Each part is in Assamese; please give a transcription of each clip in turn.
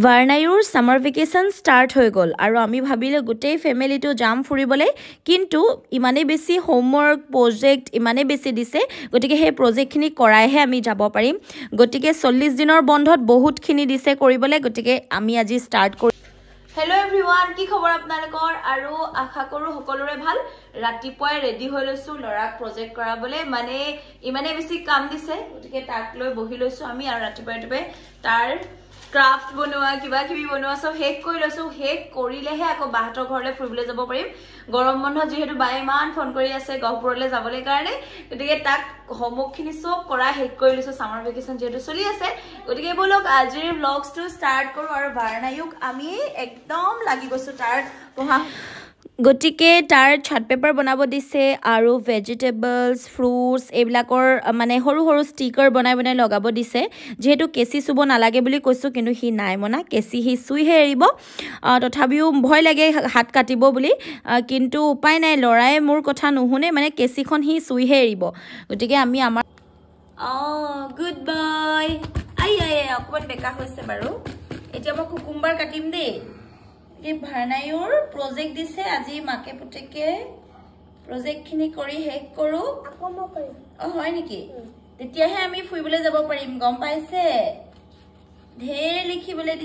ভাৰ্ণায়ুৰ সামাৰ ভেকেশন স্টাৰ্ট হৈ গ'ল আৰু আমি ভাবিলে গোটেই ফেমিলিটো যাম ফুৰিবলৈ কিন্তু ইমানেই বেছি হোমৱৰ্ক প্ৰজেক্ট ইমানেই বেছি দিছে গতিকে সেই প্ৰজেক্টখিনি কৰাইহে আমি যাব পাৰিম গতিকে 40 দিনৰ বন্ধত বহুতখিনি দিছে কৰিবলৈ গতিকে আমি আজি ষ্টাৰ্ট কৰি হেল্ল' এভৰিৱান কি খবৰ আপোনালোকৰ আৰু আশা কৰো সকলোৰে ভাল ৰাতিপুৱাই ৰেডি হৈ লৈছো লৰাক প্ৰজেক্ট কৰাবলৈ মানে ইমানেই বেছি কাম দিছে গতিকে তাক লৈ বহি লৈছো আমি আৰু ৰাতিপুৱাই তাৰ ক্ৰাফট বনোৱা কিবা কিবি বনোৱা সব হেক কৰি লৈছো হেক কৰিলেহে আকৌ বাহতৰ ঘৰলৈ ফুৰিবলৈ যাব পাৰিম গৰম বন্ধ যেহেতু বাইমান ফোন কৰি আছে গহপুৰলৈ যাবলৈ কাৰণে গতিকে তাক হোমৱৰ্কখিনি সব কৰা হেক কৰি লৈছো সামাৰ ভেকেশন যেহেতু চলি আছে গতিকে বলক আজিৰ ব্লগছটো ষ্টাৰ্ট কৰো আৰু ভাৰ্ণায়ুক আমি একদম লাগি গৈছো তাৰ পঢ়া গতিকে তাৰ চাৰ্ট পেপাৰ বনাব দিছে আৰু ভেজিটেবলছ ফ্ৰুটছ এইবিলাকৰ মানে সৰু সৰু ষ্টিকাৰ বনাই লগাব দিছে যেহেতু কেঁচি চুব নালাগে বুলি কৈছো কিন্তু সি নাই মনা কেঁচি সি চুইহে এৰিব তথাপিও ভয় লাগে হাত কাটিব বুলি কিন্তু উপায় নাই লৰাই মোৰ কথা নুশুনে মানে কেঁচিখন সি চুইহে এৰিব গতিকে আমি আমাৰ গুড বয় অকমান বেকা হৈছে বাৰু এতিয়া মই কুকুম্বাৰ কাটিম দেই ভাৰ্ণায়ুৰ প্ৰজেক্ট দিছে আজি মাকে পুতেকে প্ৰজেক্টখিনি কৰি হেক কৰো আকৌ মই কৰিম হয় নেকি তেতিয়াহে আমি ফুৰিবলৈ যাব পাৰিম গম পাইছে ঢেৰ লিখিবলৈ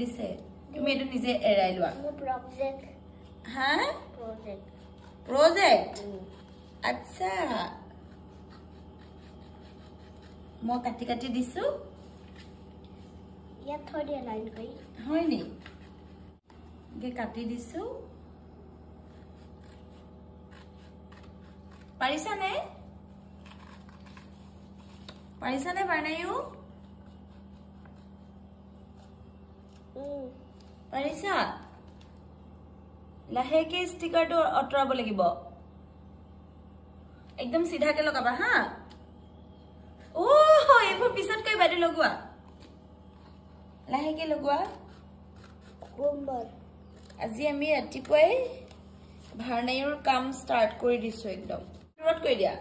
দিছে তুমি এটো নিজে এৰাই লোৱা প্ৰজেক্ট হা প্ৰজেক্ট আচ্ছা মই কাটি দিছো ইয়াত থৈ দিয়া লাইন কৰি হয় নি কাটি দিছো পাৰিছানে ভাৰ্ণায়ু পাৰিছা লাহেকে ষ্টিকাৰটো অতৰাব লাগিব একদম সিধাকে লগাবা হা এইবোৰ পিছত কৈ বাইদেউ লগোৱা লাহেকে লগোৱা আজি আমি ৰাতিপুৱাই ভাৰ্ণায়ুৰ কাম ষ্টাৰ্ট কৰি দিছো একদম দূৰত কৰি দিয়া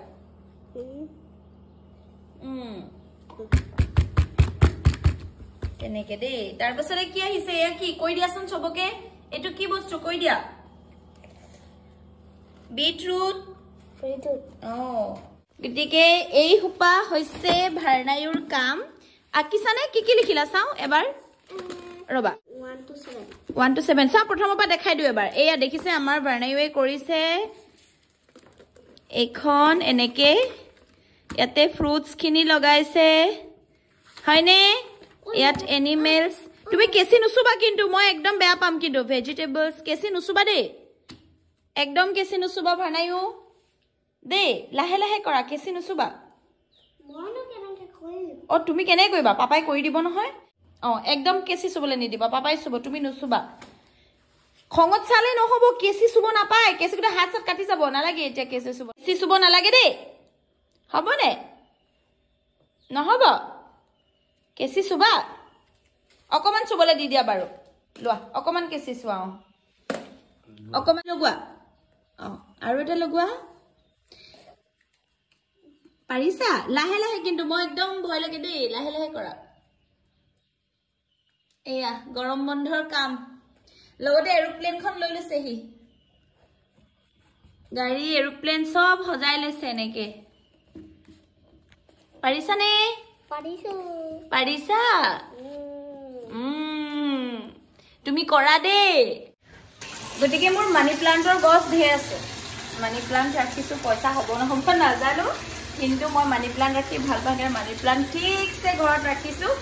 তেনেকে দেই তাৰ পাছতে কি আহিছে এয়া কি কৈ দিয়াচোন চবকে এইটো কি বস্তু কৈ দিয়া বিটৰুট গতিকে এই সোপা হৈছে ভাৰ্ণায়ুৰ কাম আঁকিছানে কি লিখিলা চাওঁ এবাৰ ৰবা 1 to 7 চা প্ৰথমৰ পৰা দেখাই দিও এবাৰ এয়া দেখিছে আমাৰ ভাৰ্ণায়ুৱে কৰিছে এখন এনেকে ইয়াতে ফ্ৰুটছ খিনি লগাইছে হয়নে ইয়াত এনিমেলছ তুমি কেঁচি নুচুবা কিন্তু মই একদম বেয়া পাম কিন্তু ভেজিটেবলছ কেঁচি নুচুবা দেই একদম কেঁচি নুচুবা ভাৰ্ণায়ু দেই লাহে লাহে কৰা কেঁচি নুচুবা তুমি কেনে কৰিবা পাপাই কৰি দিব নহয় একদম কেঁচি চুবলৈ নিদিবা পাপাই চুব তুমি নুচুবা খঙত চালে নহব কেঁচি চুব নাপায় কেঁচি গোটা হাত চাত কাটি যাব নালাগে এতিয়া কেঁচি চুব নালাগে দেই হবনে নহব কেঁচি চুবা অকমান চুবলৈ দি দিয়া বাৰু লোৱা অকমান কেঁচি চুৱা অকমান লগোৱা আৰু এটা লগোৱা পাৰিছা লাহে লাহে কিন্তু মই একদম ভয় লাগে দেই লাহে লাহে কৰা এয়া গৰম বন্ধৰ কাম লগতে এৰোপ্লেনখন লৈ লৈছে সি গাড়ী এৰোপ্লেন সব সজাই লৈছে এনেকে পাৰিছানে পাৰিছা তুমি কৰা দেই গতিকে মোৰ মানি প্লান্টৰ গছ ধেৰ আছে মানি প্লান্ট ৰাখিছো পইচা হ'ব নহ'ব নাজানো কিন্তু মই মানি প্লান্ট ৰাখি ভাল পাওঁ মানি প্লান্ট ঠিকছে ঘৰত ৰাখিছো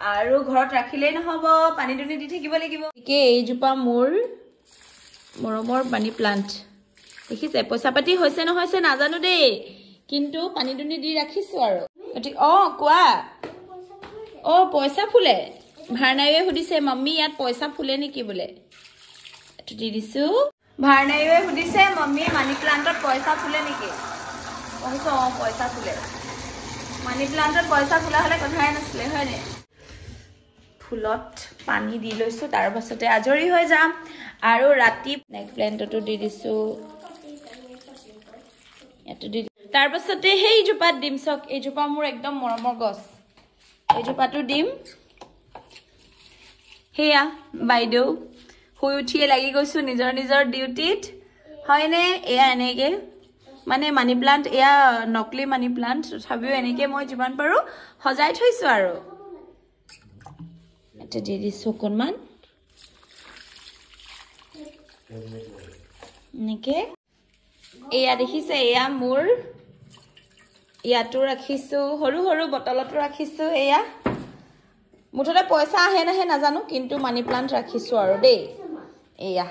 আৰু ঘৰত ৰাখিলেই নহ'ব পানী দুনি দি থাকিব লাগিব গতিকে এইজোপা মোৰ মৰমৰ মানি প্লান্ট দেখিছে পইচা পাতি হৈছে নহৈছে নাজানো দেই কিন্তু পানী দুনি দি ৰাখিছো আৰু গতিকে কোৱা পইচা ফুলে ভাৰ্ণায়ুৱে সুধিছে মাম্মী ইয়াত পইচা ফুলে নেকি বোলে এইটো দি দিছো ভাৰ্ণায়ুৱে সুধিছে মাম্মী মানি প্লান্টত পইচা ফুলে নেকি পইচা ফুলে মানি প্লান্টত পইচা ফুলা হলে কথাই নাছিলে হয়নে ফুলত পানী দি লৈছো তাৰ পাছতে আজৰি হৈ যাম আৰু ৰাতি নেক প্লেন্টটো দি দিছো এটো দি তাৰ পাছতে হেই জোপাত দিম চক এই জোপা মোৰ একদম মৰমৰ গছ এই জোপাটো দিম হেয়া বাইদেউ শুই উঠিয়ে লাগি গৈছো নিজৰ নিজৰ ডিউটিত হয়নে এয়া এনেকে মানে মানি প্লান্ট এয়া নকলি মানি প্লান্ট তথাপিও এনেকে মই যিমান পাৰো সজাই থৈছো আৰু এটা দি দিছো অকণমান এনেকে এয়া দেখিছে এয়া মোৰ ইয়াতো ৰাখিছো সৰু সৰু বটলতো ৰাখিছো এয়া মুঠতে পইচা আহে নাহে নাজানো কিন্তু মানি প্লান্ট ৰাখিছো আৰু দেই এয়া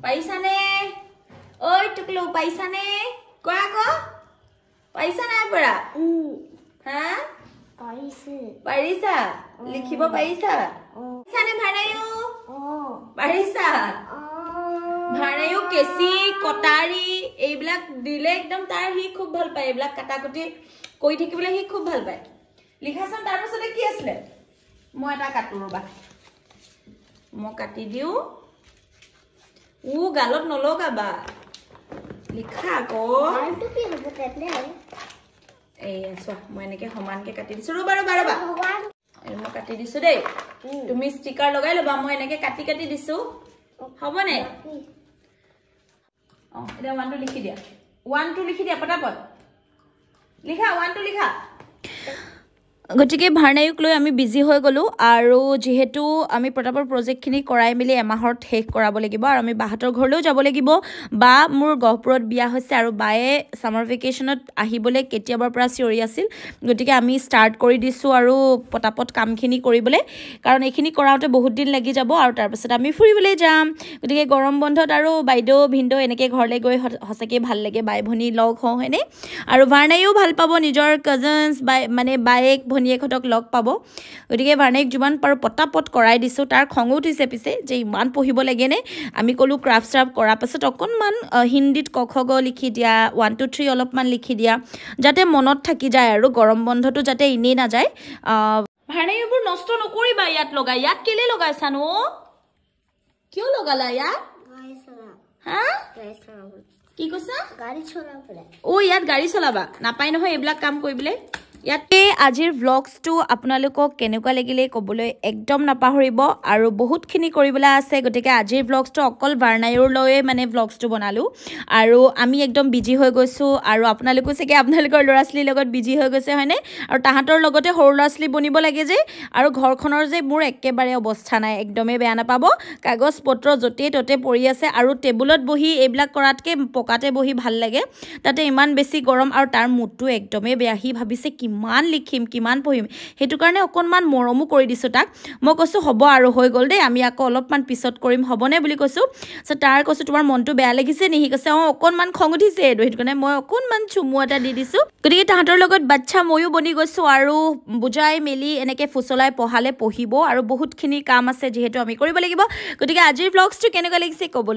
পাইছানে ঐ টুকলু পাইছানে কোৱা ক পাইছা নাই পৰা হা পাৰিছা লিখিব পাৰিছা পাইছানে ভাৰায়ো পাৰিছা ভাৰায়ো কেচি কটাৰী এইবিলাক দিলে একদম তাৰ হি খুব ভাল পায় এইবিলাক কাটাকুটি কৰি থাকিবলৈ হি খুব ভাল পায় লিখাচোন তাৰ পাছতে কি আছিলে মই এটা কাটো ৰবা মই কাটি দিও ও গালত নলগাবা লিখা আকৌ আৰটো কি হ'ব তেনে এই আছো মই এনেকে সমানকে কাটি দিছো ৰবা মই কাটি দিছো দেই তুমি ষ্টিকাৰ লগাই লবা মই এনেকে কাটি কাটি দিছো হবনে এটা 1 2 লিখি দিয়া 1 2 লিখি দিয়া পটাপট লিখা 1 2 লিখা গটিকে ভাৰনায়ুক লৈ আমি বিজি হৈ গলো আৰু যেহেতু আমি পটাপট প্ৰজেক্টখিনি কৰাই মিলি এমাহৰ শেষ কৰাব লাগিব আৰু আমি বাহাতৰ ঘৰলৈও যাব লাগিব বা মোৰ গহপুৰত বিয়া হৈছে আৰু বায়ে সামাৰ ভেকেশনত আহিবলৈ কেতিয়াবাৰ পৰা চিঞৰি আছিল গটিকে আমি ষ্টাৰ্ট কৰি দিছো আৰু পটাপট কামখিনি কৰিবলৈ কাৰণ এইখিনি কৰাওতে বহুত দিন লাগি যাব আৰু তাৰ পাছত আমি ফুৰিবলৈ যাম গটিকে গৰম বন্ধত আৰু বাইদেউ ভিন্দো এনেকে ঘৰলৈ গৈ হসকে ভাল লাগে বাই ভনী লগ হও হেনে আৰু ভাৰনায়ুও ভাল পাব নিজৰ কাজিনস বাই মানে বাইক ভনিয়েকহঁতক লগ পাব গতিকে ভাৰনায়ুক যিমান পাৰো পটাপট কৰাই দিছো তাৰ খং উঠিছে পিছে যে ইমান পঢ়িব লাগে নে আমি কলো ক্ৰাফট স্টাফ কৰাৰ পাছত অকণমান হিন্দীত ক খ গ লিখি দিয়া 1 2 3 অলপমান লিখি দিয়া যাতে মনত থাকি যায় আৰু গৰম বন্ধটো যাতে ইনেই না যায় ভাৰনায়ুবোৰ নষ্ট নকৰিবা ইয়াত লগাই ইয়াত কেলে লগাইছানো কিয় লগালা ইয়াত হা কি কৈছা গাড়ী চলাবলে ও ইয়াত গাড়ী চলাবা নাপাই নহয় এইবিলাক কাম কৰিবলৈ ইয়াতে আজিৰ ভ্লগছটো আপোনালোকক কেনেকুৱা লাগিলে ক'বলৈ একদম নাপাহৰিব আৰু বহুতখিনি কৰিবলৈ আছে গতিকে আজিৰ ভ্লগছটো অকল ভাৰনায়ুৰ লৈয়ে মানে ভ্লগছটো বনালোঁ আৰু আমি একদম বিজি হৈ গৈছোঁ আৰু আপোনালোকো চাগে আপোনালোকৰ ল'ৰা ছোৱালীৰ লগত বিজি হৈ গৈছে হয়নে আৰু তাহাঁতৰ লগতে সৰু ল'ৰা ছোৱালী বনিব লাগে যে আৰু ঘৰখনৰ যে মোৰ একেবাৰে অৱস্থা নাই একদমেই বেয়া নাপাব কাগজ পত্ৰ য'তেই ত'তে পৰি আছে আৰু টেবুলত বহি এইবিলাক কৰাতকৈ পকাতে বহি ভাল লাগে তাতে ইমান বেছি গৰম আৰু তাৰ মুডটো একদমেই বেয়া সি ভাবিছে কিমান লিখিম কিমান পঢ়িম হেতু কাৰণে অকনমান মৰমো কৰি দিছো তাক মই কৈছো হ'ব আৰু হৈ গল দেই আমি আকৌ অলপমান পিছত কৰিম হ'বনে বুলি কৈছো সো তাৰ কৈছো তোমাৰ মনটো বেয়া লাগিছে নি হি কৈছে অকনমান খং উঠিছে হেতু কাৰণে মই অকনমান চুমু এটা দি দিছো গতিকে তাহাঁতৰ লগত বাচ্চা ময়ো বনি গৈছো আৰু বুজাই মেলি এনেকে ফুসলাই পঢ়ালে পঢ়িব আৰু বহুতখিনি কাম আছে যেহেতু আমি কৰিব লাগিব গতিকে আজিৰ ভ্লগছটো কেনেকুৱা লাগিছে ক'বলৈ